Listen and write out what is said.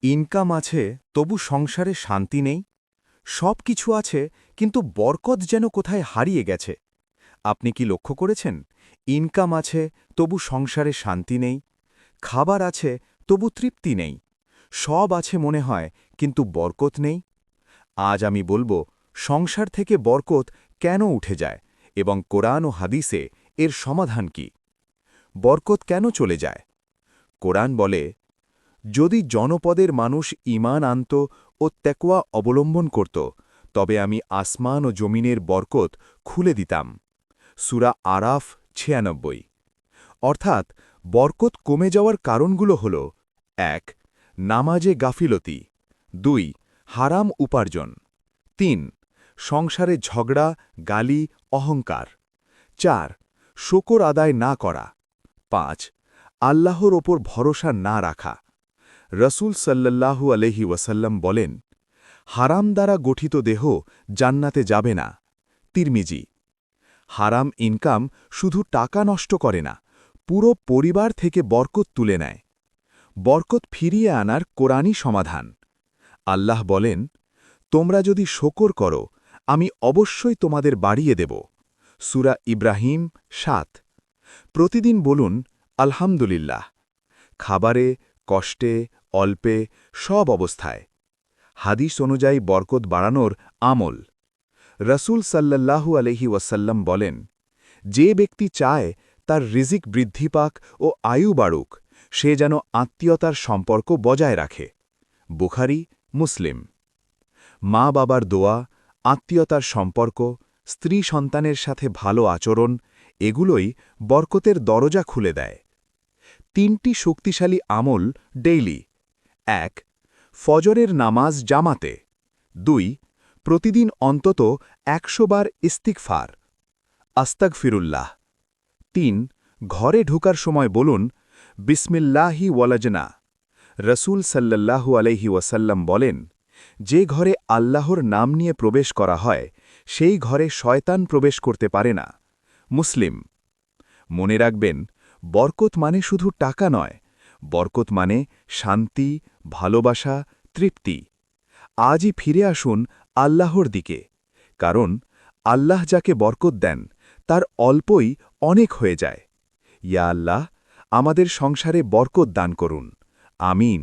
Income আছে তবু সংসারে শান্তি নেই। সব কিছু আছে কিন্তু বরকত যেন কোথায় হারিয়ে গেছে। আপনি কি লক্ষ্য করেছেন? ইনকাম আছে তবু সংসারে শান্তি নেই, খাবার আছে তবু তৃপ্তি নেই, সব আছে মনে হয় কিন্তু বরকত নেই। আজ আমি বলবো সংসার থেকে বরকত কেন উঠে যায় এবং কোরআন ও হাদিসে এর সমাধান কি। বরকত কেন চলে যায়? কোরআন বলে, যদি জনপদের মানুষ ঈমান আনত ও তেকওয়া অবলম্বন করত, তবে আমি আসমান ও জমিনের বরকত খুলে দিতাম। সূরা আরাফ ৯৬। অর্থাৎ বরকত কমে যাওয়ার কারণগুলো হল: ১. নামাজে গাফিলতি, ২. হারাম উপার্জন, ৩. সংসারে ঝগড়া, গালি, অহংকার, ৪. শকর আদায় না করা, ৫. আল্লাহর ওপর ভরসা না রাখা। রসুল সাল্লাল্লাহু আলাইহি ওয়াসাল্লাম বলেন, হারাম দ্বারা গঠিত দেহ জান্নাতে যাবে না। তিরমিজি। হারাম ইনকাম শুধু টাকা নষ্ট করে না, পুরো পরিবার থেকে বরকত তুলে নেয়। বরকত ফিরিয়ে আনার কোরআনই সমাধান। আল্লাহ বলেন, তোমরা যদি শকর করো, আমি অবশ্যই তোমাদের বাড়িয়ে দেব। সূরা ইব্রাহিম ৭। প্রতিদিন বলুন, আলহামদুলিল্লাহ। খাবারে, কষ্টে, অল্পে, সব অবস্থায়। হাদিস অনুযায়ী বরকত বাড়ানোর আমল। রসুল সাল্লাল্লাহু আলাইহি ওয়াসাল্লাম বলেন, যে ব্যক্তি চায় তার রিজিক বৃদ্ধি পাক ও আয়ু বাড়ুক, সে যেন আত্মীয়তার সম্পর্ক বজায় রাখে। বুখারী, মুসলিম। মা বাবার দোয়া, আত্মীয়তার সম্পর্ক, স্ত্রী সন্তানের সাথে ভালো আচরণ, এগুলোই বরকতের দরজা খুলে দেয়। ৩টি শক্তিশালী আমল ডেইলি। ১. ফজরের নামাজ জামাতে। ২. প্রতিদিন অন্তত ১০০ বার ইস্তিগফার, আস্তাগফিরুল্লাহ। ৩. ঘরে ঢোকার সময় বলুন, বিসমিল্লাহি ওয়ালাজনা। রসুল সাল্লাল্লাহু আলাইহি ওয়াসাল্লাম বলেন, যে ঘরে আল্লাহর নাম নিয়ে প্রবেশ করা হয়, সেই ঘরে শয়তান প্রবেশ করতে পারে না। মুসলিম। মনে রাখবেন, বরকত মানে শুধু টাকা নয়, বরকত মানে শান্তি, ভালোবাসা, তৃপ্তি। আজই ফিরে আসুন আল্লাহর দিকে, কারণ আল্লাহ যাকে বরকত দেন, তার অল্পই অনেক হয়ে যায়। ইয়া আল্লাহ, আমাদের সংসারে বরকত দান করুন। আমিন।